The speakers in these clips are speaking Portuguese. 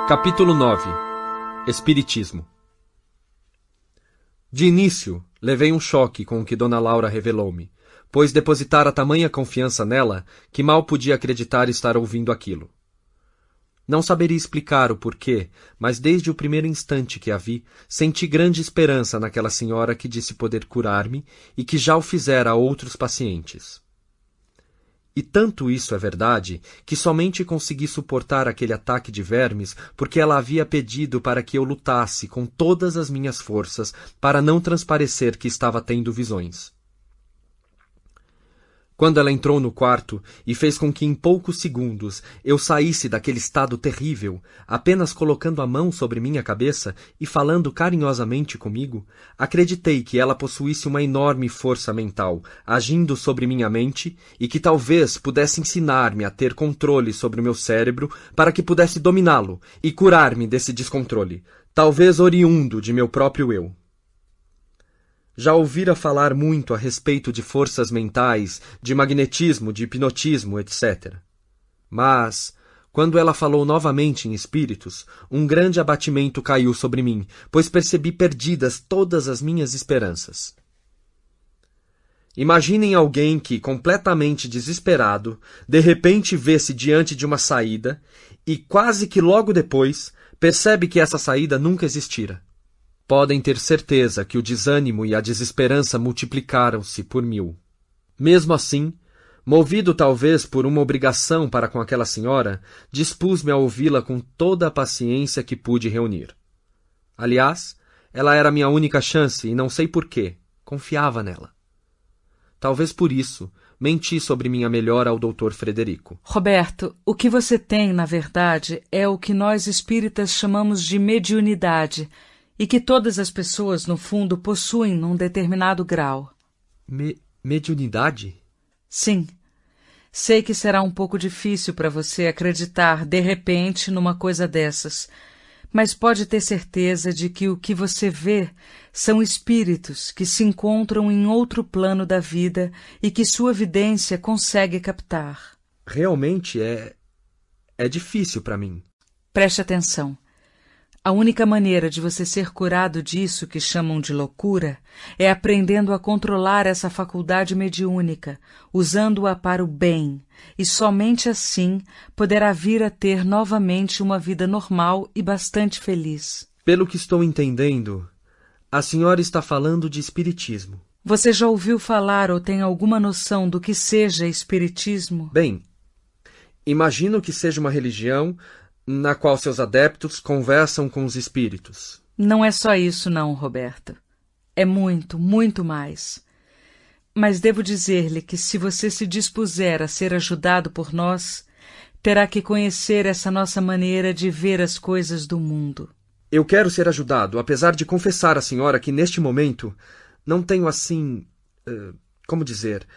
Capítulo 9. Espiritismo. De início, levei um choque com o que Dona Laura revelou-me, pois depositara tamanha confiança nela que mal podia acreditar estar ouvindo aquilo. Não saberia explicar o porquê, mas desde o primeiro instante que a vi, senti grande esperança naquela senhora que disse poder curar-me e que já o fizera a outros pacientes. E tanto isso é verdade, que somente consegui suportar aquele ataque de vermes porque ela havia pedido para que eu lutasse com todas as minhas forças para não transparecer que estava tendo visões. Quando ela entrou no quarto e fez com que em poucos segundos eu saísse daquele estado terrível, apenas colocando a mão sobre minha cabeça e falando carinhosamente comigo, acreditei que ela possuísse uma enorme força mental, agindo sobre minha mente e que talvez pudesse ensinar-me a ter controle sobre o meu cérebro para que pudesse dominá-lo e curar-me desse descontrole, talvez oriundo de meu próprio eu. Já ouvira falar muito a respeito de forças mentais, de magnetismo, de hipnotismo, etc. Mas, quando ela falou novamente em espíritos, um grande abatimento caiu sobre mim, pois percebi perdidas todas as minhas esperanças. Imaginem alguém que, completamente desesperado, de repente vê-se diante de uma saída e, quase que logo depois, percebe que essa saída nunca existira. Podem ter certeza que o desânimo e a desesperança multiplicaram-se por 1000. Mesmo assim, movido talvez por uma obrigação para com aquela senhora, dispus-me a ouvi-la com toda a paciência que pude reunir. Aliás, ela era minha única chance e não sei por quê, confiava nela. Talvez por isso, menti sobre minha melhora ao Dr. Frederico. Roberto, o que você tem, na verdade, é o que nós espíritas chamamos de mediunidade, e que todas as pessoas, no fundo, possuem num determinado grau. Mediunidade? Sim. Sei que será um pouco difícil para você acreditar, de repente, numa coisa dessas, mas pode ter certeza de que o que você vê são espíritos que se encontram em outro plano da vida e que sua vidência consegue captar. Realmente é difícil para mim. Preste atenção. A única maneira de você ser curado disso que chamam de loucura é aprendendo a controlar essa faculdade mediúnica, usando-a para o bem, e somente assim poderá vir a ter novamente uma vida normal e bastante feliz. Pelo que estou entendendo, a senhora está falando de espiritismo. Você já ouviu falar ou tem alguma noção do que seja espiritismo? Bem, imagino que seja uma religião na qual seus adeptos conversam com os espíritos. Não é só isso não, Roberto. É muito, muito mais. Mas devo dizer-lhe que se você se dispuser a ser ajudado por nós, terá que conhecer essa nossa maneira de ver as coisas do mundo. Eu quero ser ajudado, apesar de confessar à senhora que neste momento não tenho assim, como dizer,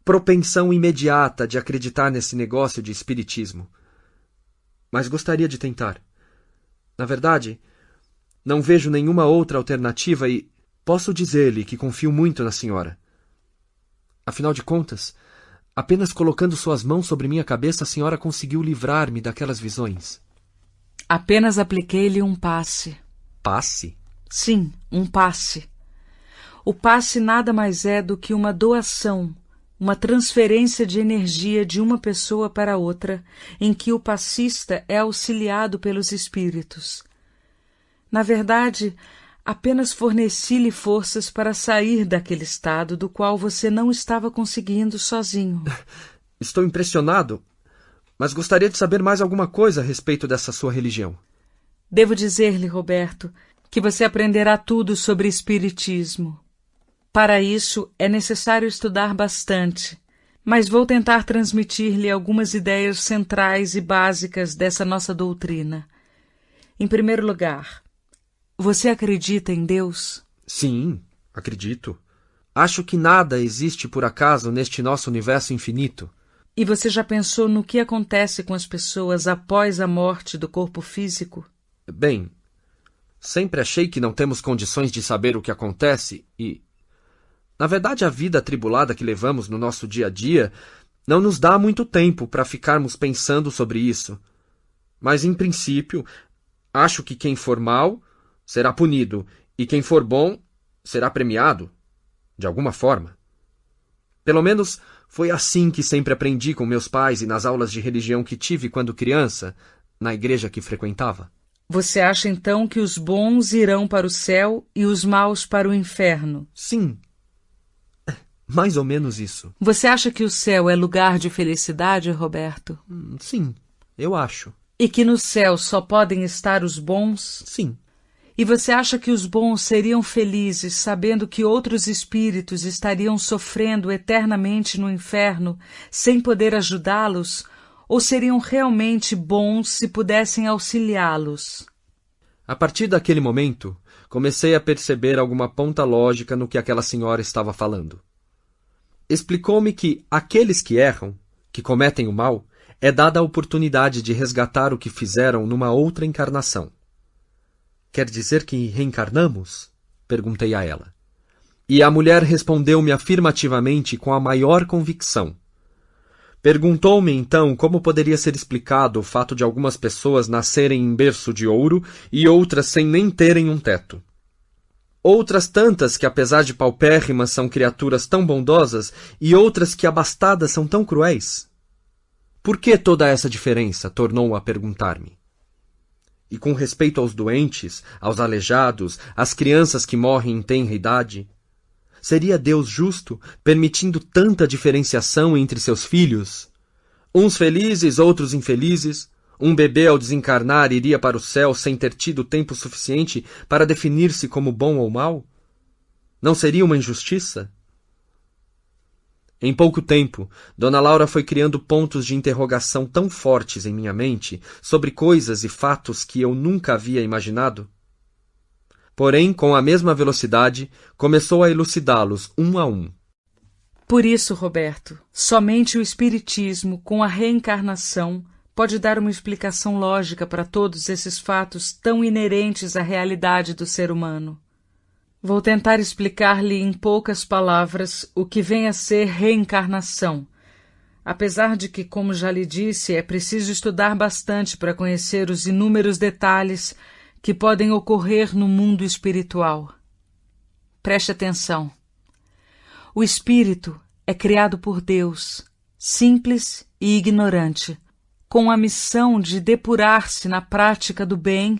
propensão imediata de acreditar nesse negócio de espiritismo. Mas gostaria de tentar. Na verdade, não vejo nenhuma outra alternativa e posso dizer-lhe que confio muito na senhora. Afinal de contas, apenas colocando suas mãos sobre minha cabeça, a senhora conseguiu livrar-me daquelas visões. Apenas apliquei-lhe um passe. Passe? Sim, um passe. O passe nada mais é do que uma doação, uma transferência de energia de uma pessoa para outra, em que o passista é auxiliado pelos espíritos. Na verdade, apenas forneci-lhe forças para sair daquele estado do qual você não estava conseguindo sozinho. Estou impressionado, mas gostaria de saber mais alguma coisa a respeito dessa sua religião. Devo dizer-lhe, Roberto, que você aprenderá tudo sobre espiritismo. Para isso, é necessário estudar bastante, mas vou tentar transmitir-lhe algumas ideias centrais e básicas dessa nossa doutrina. Em primeiro lugar, você acredita em Deus? Sim, acredito. Acho que nada existe por acaso neste nosso universo infinito. E você já pensou no que acontece com as pessoas após a morte do corpo físico? Bem, sempre achei que não temos condições de saber o que acontece e... Na verdade, a vida atribulada que levamos no nosso dia a dia não nos dá muito tempo para ficarmos pensando sobre isso. Mas, em princípio, Acho que quem for mal será punido, e quem for bom será premiado, de alguma forma. Pelo menos foi assim que sempre aprendi com meus pais e nas aulas de religião que tive quando criança, na igreja que frequentava. Você acha então que os bons irão para o céu e os maus para o inferno? Sim, mais ou menos isso. Você acha que o céu é lugar de felicidade, Roberto? Sim, eu acho. E que no céu só podem estar os bons? Sim. E você acha que os bons seriam felizes sabendo que outros espíritos estariam sofrendo eternamente no inferno sem poder ajudá-los? Ou seriam realmente bons se pudessem auxiliá-los? A partir daquele momento, comecei a perceber alguma ponta lógica no que aquela senhora estava falando. Explicou-me que aqueles que erram, que cometem o mal, é dada a oportunidade de resgatar o que fizeram numa outra encarnação. Quer dizer que reencarnamos? Perguntei a ela. E a mulher respondeu-me afirmativamente com a maior convicção. Perguntou-me então como poderia ser explicado o fato de algumas pessoas nascerem em berço de ouro e outras sem nem terem um teto. Outras tantas que, apesar de paupérrimas, são criaturas tão bondosas e outras que, abastadas, são tão cruéis. Por que toda essa diferença? Tornou a perguntar-me. E com respeito aos doentes, aos aleijados, às crianças que morrem em tenra idade, seria Deus justo permitindo tanta diferenciação entre seus filhos? Uns felizes, outros infelizes. Um bebê ao desencarnar iria para o céu sem ter tido tempo suficiente para definir-se como bom ou mau? Não seria uma injustiça? Em pouco tempo, Dona Laura foi criando pontos de interrogação tão fortes em minha mente sobre coisas e fatos que eu nunca havia imaginado. Porém, com a mesma velocidade, começou a elucidá-los um a um. Por isso, Roberto, somente o Espiritismo, com a reencarnação, pode dar uma explicação lógica para todos esses fatos tão inerentes à realidade do ser humano. Vou tentar explicar-lhe em poucas palavras o que vem a ser reencarnação, apesar de que, como já lhe disse, é preciso estudar bastante para conhecer os inúmeros detalhes que podem ocorrer no mundo espiritual. Preste atenção. O espírito é criado por Deus, simples e ignorante, com a missão de depurar-se na prática do bem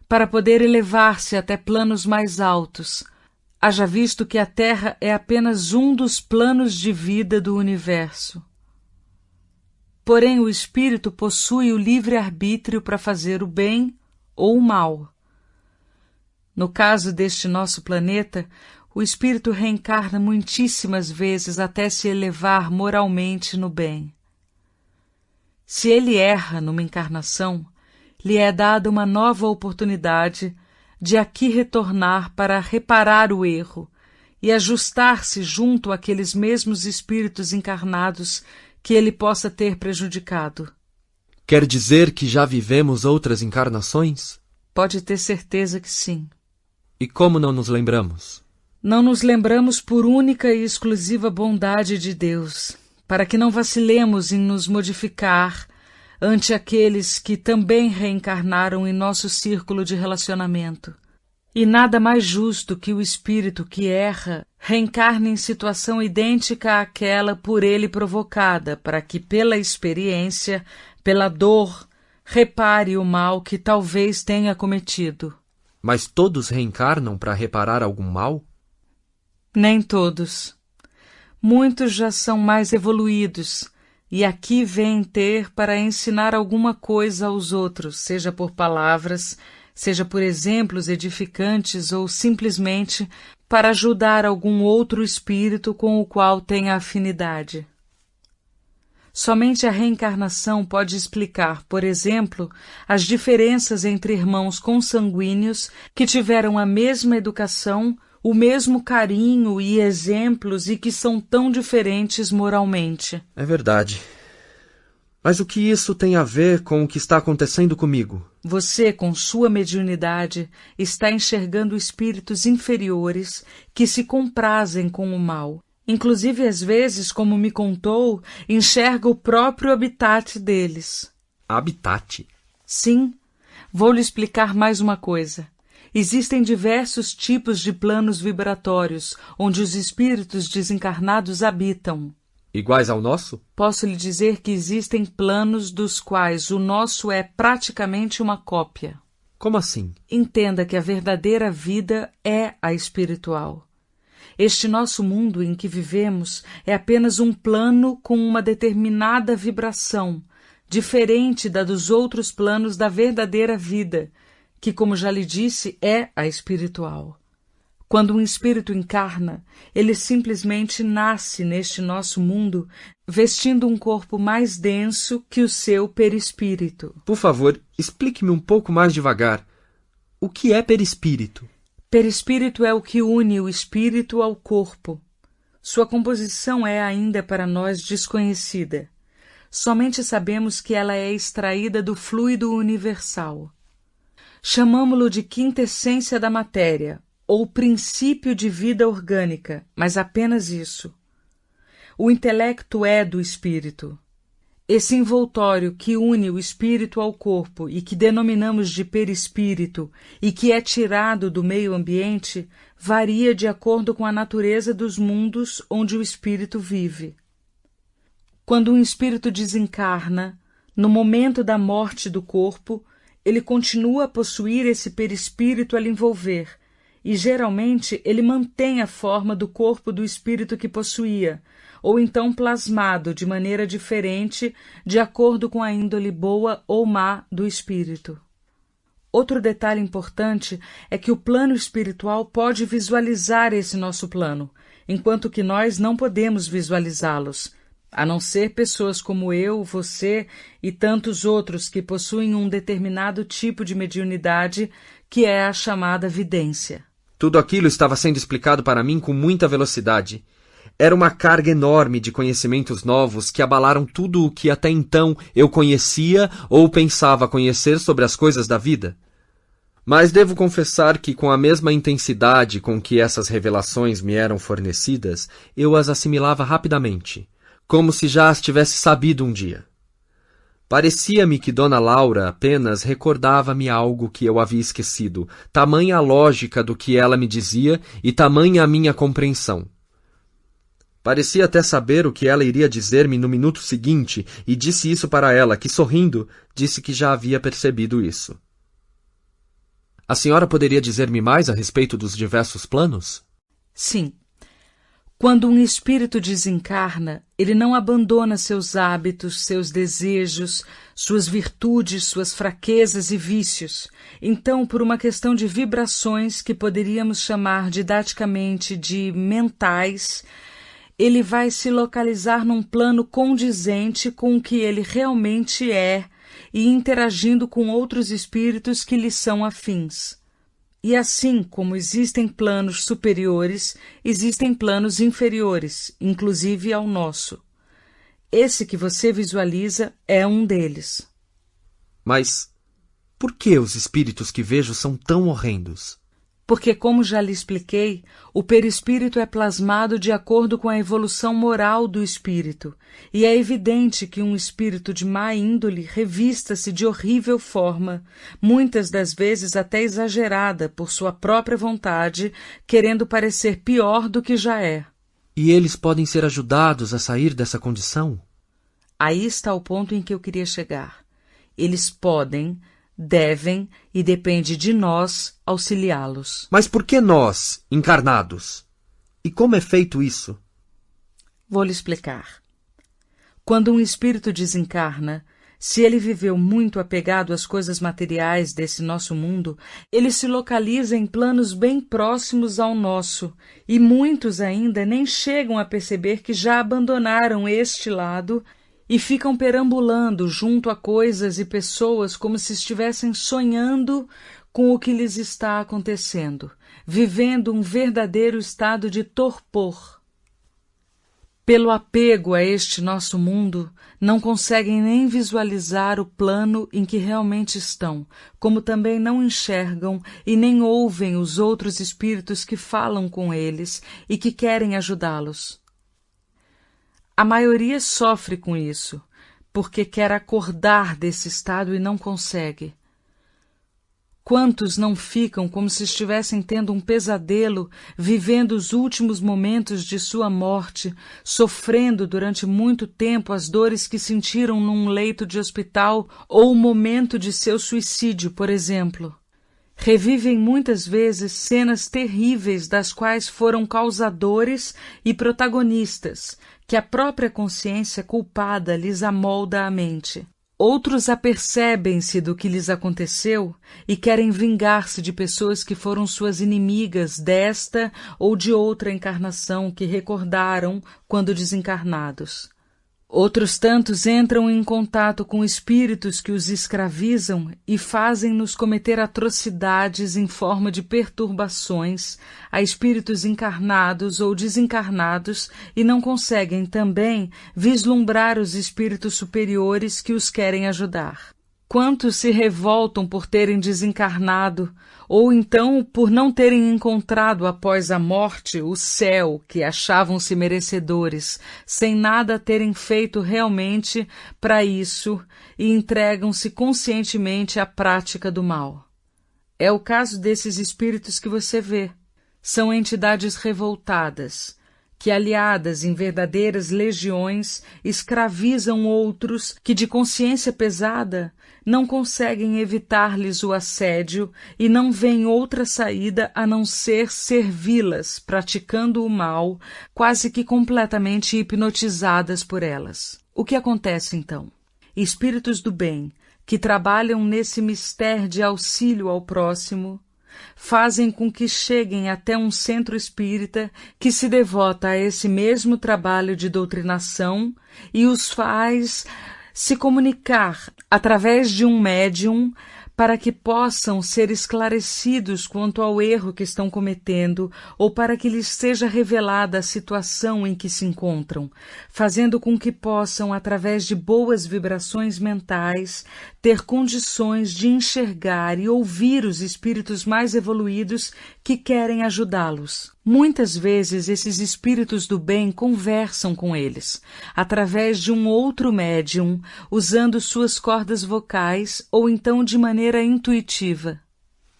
para poder elevar-se até planos mais altos, haja visto que a Terra é apenas um dos planos de vida do universo. Porém, o espírito possui o livre-arbítrio para fazer o bem ou o mal. No caso deste nosso planeta, o espírito reencarna muitíssimas vezes até se elevar moralmente no bem. Se ele erra numa encarnação, lhe é dada uma nova oportunidade de aqui retornar para reparar o erro e ajustar-se junto àqueles mesmos espíritos encarnados que ele possa ter prejudicado. Quer dizer que já vivemos outras encarnações? Pode ter certeza que sim. E como não nos lembramos? Não nos lembramos por única e exclusiva bondade de Deus, para que não vacilemos em nos modificar ante aqueles que também reencarnaram em nosso círculo de relacionamento. E nada mais justo que o espírito que erra reencarne em situação idêntica àquela por ele provocada, para que, pela experiência, pela dor, repare o mal que talvez tenha cometido. Mas todos reencarnam para reparar algum mal? Nem todos. Muitos já são mais evoluídos, e aqui vêm ter para ensinar alguma coisa aos outros, seja por palavras, seja por exemplos edificantes ou simplesmente para ajudar algum outro espírito com o qual tenha afinidade. Somente a reencarnação pode explicar, por exemplo, as diferenças entre irmãos consanguíneos que tiveram a mesma educação, o mesmo carinho e exemplos e que são tão diferentes moralmente. É verdade. Mas o que isso tem a ver com o que está acontecendo comigo? Você, com sua mediunidade, está enxergando espíritos inferiores que se comprazem com o mal. Inclusive, às vezes, como me contou, enxerga o próprio habitat deles. Habitat? Sim. Vou lhe explicar mais uma coisa. Existem diversos tipos de planos vibratórios, onde os espíritos desencarnados habitam. Iguais ao nosso? Posso lhe dizer que existem planos dos quais o nosso é praticamente uma cópia. Como assim? Entenda que a verdadeira vida é a espiritual. Este nosso mundo em que vivemos é apenas um plano com uma determinada vibração, diferente da dos outros planos da verdadeira vida, que, como já lhe disse, é a espiritual. Quando um espírito encarna, ele simplesmente nasce neste nosso mundo, vestindo um corpo mais denso que o seu perispírito. Por favor, explique-me um pouco mais devagar. O que é perispírito? Perispírito é o que une o espírito ao corpo. Sua composição é ainda para nós desconhecida. Somente sabemos que ela é extraída do fluido universal. Chamamo-lo de quintessência da matéria, ou princípio de vida orgânica, mas apenas isso. O intelecto é do espírito. Esse envoltório que une o espírito ao corpo e que denominamos de perispírito e que é tirado do meio ambiente, varia de acordo com a natureza dos mundos onde o espírito vive. Quando um espírito desencarna, no momento da morte do corpo, ele continua a possuir esse perispírito a lhe envolver, e geralmente ele mantém a forma do corpo do espírito que possuía, ou então plasmado de maneira diferente, de acordo com a índole boa ou má do espírito. Outro detalhe importante é que o plano espiritual pode visualizar esse nosso plano, enquanto que nós não podemos visualizá-los, a não ser pessoas como eu, você e tantos outros que possuem um determinado tipo de mediunidade, que é a chamada vidência. Tudo aquilo estava sendo explicado para mim com muita velocidade. Era uma carga enorme de conhecimentos novos que abalaram tudo o que até então eu conhecia ou pensava conhecer sobre as coisas da vida. Mas devo confessar que, com a mesma intensidade com que essas revelações me eram fornecidas, eu as assimilava rapidamente, como se já as tivesse sabido um dia. Parecia-me que Dona Laura apenas recordava-me algo que eu havia esquecido, tamanha a lógica do que ela me dizia e tamanha a minha compreensão. Parecia até saber o que ela iria dizer-me no minuto seguinte, e disse isso para ela, que, sorrindo, disse que já havia percebido isso. A senhora poderia dizer-me mais a respeito dos diversos planos? Sim. Quando um espírito desencarna, ele não abandona seus hábitos, seus desejos, suas virtudes, suas fraquezas e vícios. Então, por uma questão de vibrações que poderíamos chamar didaticamente de mentais, ele vai se localizar num plano condizente com o que ele realmente é e interagindo com outros espíritos que lhe são afins. E assim como existem planos superiores, existem planos inferiores, inclusive ao nosso. Esse que você visualiza é um deles. Mas por que os espíritos que vejo são tão horrendos? Porque, como já lhe expliquei, o perispírito é plasmado de acordo com a evolução moral do espírito, e é evidente que um espírito de má índole revista-se de horrível forma, muitas das vezes até exagerada por sua própria vontade, querendo parecer pior do que já é. E eles podem ser ajudados a sair dessa condição? Aí está o ponto em que eu queria chegar. Eles podem, devem e depende de nós auxiliá-los. Mas por que nós, encarnados? E como é feito isso? Vou lhe explicar. Quando um espírito desencarna, se ele viveu muito apegado às coisas materiais desse nosso mundo, ele se localiza em planos bem próximos ao nosso, e muitos ainda nem chegam a perceber que já abandonaram este lado e ficam perambulando junto a coisas e pessoas como se estivessem sonhando com o que lhes está acontecendo, vivendo um verdadeiro estado de torpor. Pelo apego a este nosso mundo, não conseguem nem visualizar o plano em que realmente estão, como também não enxergam e nem ouvem os outros espíritos que falam com eles e que querem ajudá-los. A maioria sofre com isso, porque quer acordar desse estado e não consegue. Quantos não ficam como se estivessem tendo um pesadelo, vivendo os últimos momentos de sua morte, sofrendo durante muito tempo as dores que sentiram num leito de hospital ou o momento de seu suicídio, por exemplo? Revivem muitas vezes cenas terríveis das quais foram causadores e protagonistas, que a própria consciência culpada lhes amolda a mente. Outros apercebem-se do que lhes aconteceu e querem vingar-se de pessoas que foram suas inimigas desta ou de outra encarnação que recordaram quando desencarnados. Outros tantos entram em contato com espíritos que os escravizam e fazem-nos cometer atrocidades em forma de perturbações a espíritos encarnados ou desencarnados e não conseguem também vislumbrar os espíritos superiores que os querem ajudar. Quantos se revoltam por terem desencarnado, ou então por não terem encontrado após a morte o céu que achavam-se merecedores, sem nada terem feito realmente para isso e entregam-se conscientemente à prática do mal. É o caso desses espíritos que você vê. São entidades revoltadas, que, aliadas em verdadeiras legiões, escravizam outros que, de consciência pesada, não conseguem evitar-lhes o assédio e não veem outra saída a não ser servi-las, praticando o mal, quase que completamente hipnotizadas por elas. O que acontece, então? Espíritos do bem, que trabalham nesse mistério de auxílio ao próximo, fazem com que cheguem até um centro espírita que se devota a esse mesmo trabalho de doutrinação e os faz se comunicar através de um médium para que possam ser esclarecidos quanto ao erro que estão cometendo ou para que lhes seja revelada a situação em que se encontram, fazendo com que possam, através de boas vibrações mentais, ter condições de enxergar e ouvir os espíritos mais evoluídos que querem ajudá-los. Muitas vezes esses espíritos do bem conversam com eles, através de um outro médium, usando suas cordas vocais ou então de maneira intuitiva.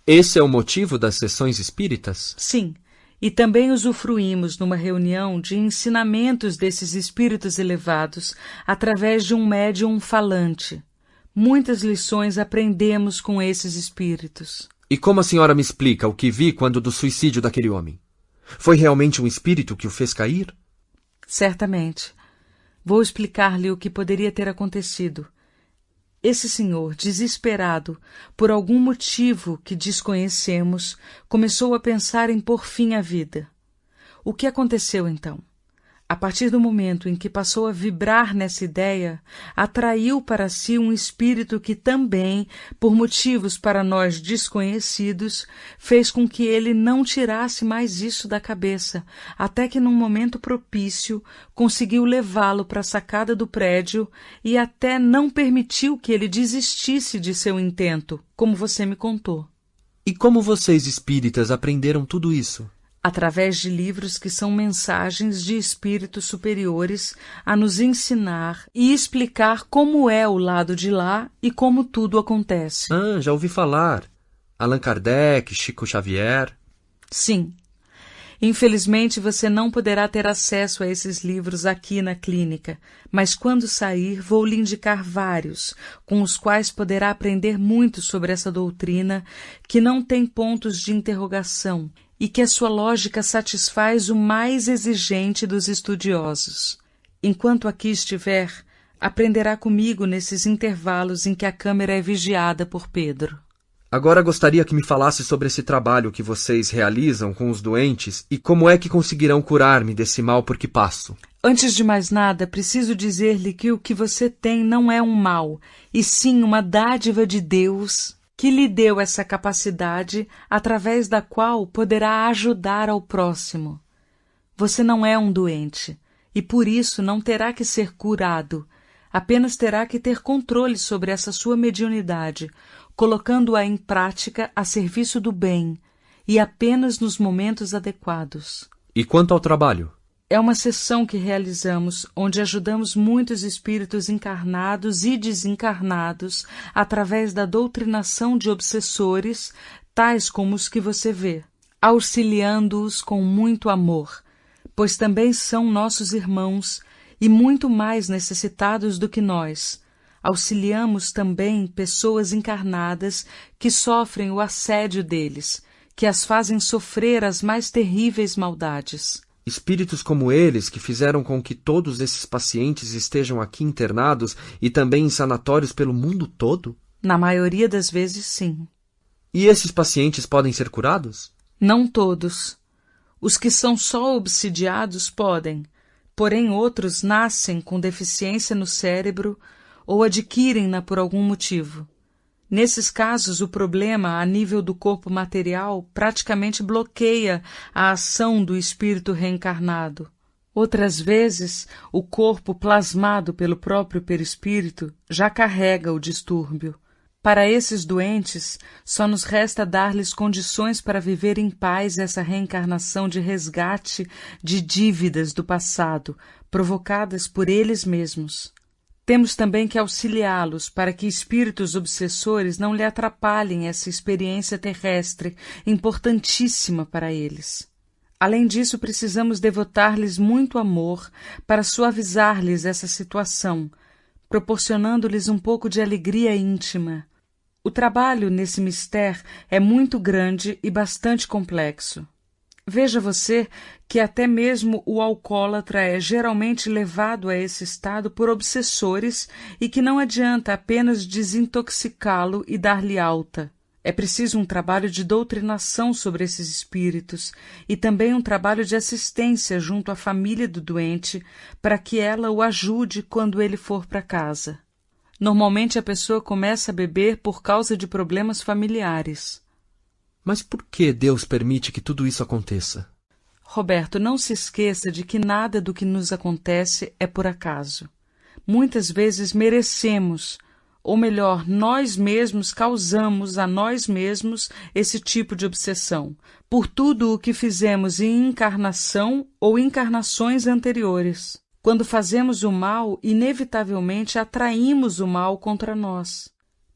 Esse é o motivo das sessões espíritas? Sim, e também usufruímos numa reunião de ensinamentos desses espíritos elevados através de um médium falante. Muitas lições aprendemos com esses espíritos. E como a senhora me explica o que vi quando do suicídio daquele homem? Foi realmente um espírito que o fez cair? Certamente. Vou explicar-lhe o que poderia ter acontecido. Esse senhor, desesperado, por algum motivo que desconhecemos, começou a pensar em pôr fim à vida. O que aconteceu então? A partir do momento em que passou a vibrar nessa ideia, atraiu para si um espírito que também, por motivos para nós desconhecidos, fez com que ele não tirasse mais isso da cabeça, até que num momento propício conseguiu levá-lo para a sacada do prédio e até não permitiu que ele desistisse de seu intento, como você me contou. E como vocês espíritas aprenderam tudo isso? Através de livros que são mensagens de espíritos superiores a nos ensinar e explicar como é o lado de lá e como tudo acontece. Já ouvi falar. Allan Kardec, Chico Xavier. Sim. Infelizmente você não poderá ter acesso a esses livros aqui na clínica, mas quando sair vou lhe indicar vários, com os quais poderá aprender muito sobre essa doutrina que não tem pontos de interrogação e que a sua lógica satisfaz o mais exigente dos estudiosos. Enquanto aqui estiver, aprenderá comigo nesses intervalos em que a câmera é vigiada por Pedro. Agora gostaria que me falasse sobre esse trabalho que vocês realizam com os doentes e como é que conseguirão curar-me desse mal por que passo. Antes de mais nada, preciso dizer-lhe que o que você tem não é um mal, e sim uma dádiva de Deus que lhe deu essa capacidade através da qual poderá ajudar ao próximo. Você não é um doente, e por isso não terá que ser curado, apenas terá que ter controle sobre essa sua mediunidade, colocando-a em prática a serviço do bem, e apenas nos momentos adequados. E quanto ao trabalho? É uma sessão que realizamos, onde ajudamos muitos espíritos encarnados e desencarnados através da doutrinação de obsessores, tais como os que você vê, auxiliando-os com muito amor, pois também são nossos irmãos e muito mais necessitados do que nós. Auxiliamos também pessoas encarnadas que sofrem o assédio deles, que as fazem sofrer as mais terríveis maldades. Espíritos como eles que fizeram com que todos esses pacientes estejam aqui internados e também em sanatórios pelo mundo todo? Na maioria das vezes, sim. E esses pacientes podem ser curados? Não todos. Os que são só obsidiados podem, porém outros nascem com deficiência no cérebro ou adquirem-na por algum motivo. Nesses casos, o problema a nível do corpo material praticamente bloqueia a ação do espírito reencarnado. Outras vezes, o corpo plasmado pelo próprio perispírito já carrega o distúrbio. Para esses doentes, só nos resta dar-lhes condições para viver em paz essa reencarnação de resgate de dívidas do passado, provocadas por eles mesmos. Temos também que auxiliá-los para que espíritos obsessores não lhe atrapalhem essa experiência terrestre, importantíssima para eles. Além disso, precisamos devotar-lhes muito amor para suavizar-lhes essa situação, proporcionando-lhes um pouco de alegria íntima. O trabalho nesse mistério é muito grande e bastante complexo. Veja você que até mesmo o alcoólatra é geralmente levado a esse estado por obsessores e que não adianta apenas desintoxicá-lo e dar-lhe alta. É preciso um trabalho de doutrinação sobre esses espíritos e também um trabalho de assistência junto à família do doente para que ela o ajude quando ele for para casa. Normalmente a pessoa começa a beber por causa de problemas familiares. Mas por que Deus permite que tudo isso aconteça? Roberto, não se esqueça de que nada do que nos acontece é por acaso. Muitas vezes merecemos, ou melhor, nós mesmos causamos a nós mesmos esse tipo de obsessão, por tudo o que fizemos em encarnação ou encarnações anteriores. Quando fazemos o mal, inevitavelmente atraímos o mal contra nós.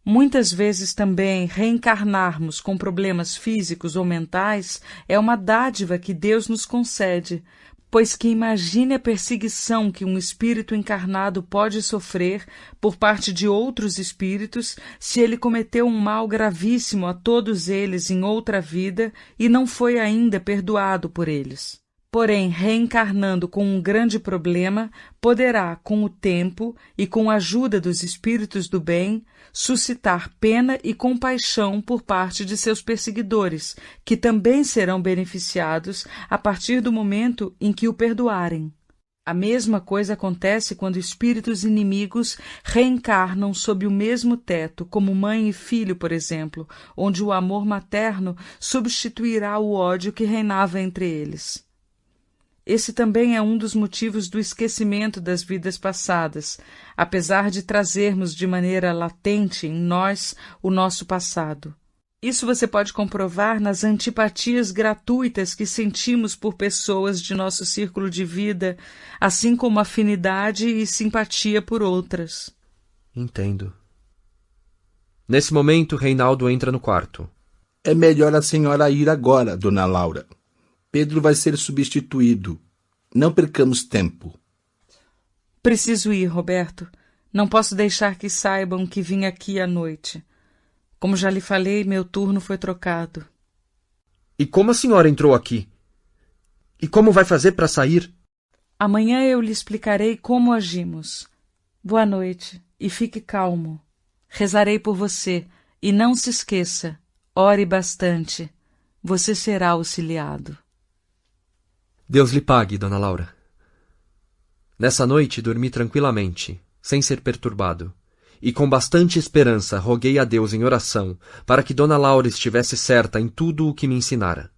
Muitas vezes também reencarnarmos com problemas físicos ou mentais é uma dádiva que Deus nos concede, pois que imagine a perseguição que um espírito encarnado pode sofrer por parte de outros espíritos se ele cometeu um mal gravíssimo a todos eles em outra vida e não foi ainda perdoado por eles. Porém, reencarnando com um grande problema, poderá, com o tempo e com a ajuda dos espíritos do bem, suscitar pena e compaixão por parte de seus perseguidores, que também serão beneficiados a partir do momento em que o perdoarem. A mesma coisa acontece quando espíritos inimigos reencarnam sob o mesmo teto, como mãe e filho, por exemplo, onde o amor materno substituirá o ódio que reinava entre eles. Esse também é um dos motivos do esquecimento das vidas passadas, apesar de trazermos de maneira latente em nós o nosso passado. Isso você pode comprovar nas antipatias gratuitas que sentimos por pessoas de nosso círculo de vida, assim como afinidade e simpatia por outras. Entendo. Nesse momento, Reinaldo entra no quarto. É melhor a senhora ir agora, dona Laura. Pedro vai ser substituído. Não percamos tempo. Preciso ir, Roberto. Não posso deixar que saibam que vim aqui à noite. Como já lhe falei, meu turno foi trocado. E como a senhora entrou aqui? E como vai fazer para sair? Amanhã eu lhe explicarei como agimos. Boa noite e fique calmo. Rezarei por você e não se esqueça, ore bastante. Você será auxiliado. Deus lhe pague, dona Laura. Nessa noite dormi tranquilamente, sem ser perturbado, e com bastante esperança roguei a Deus em oração para que dona Laura estivesse certa em tudo o que me ensinara.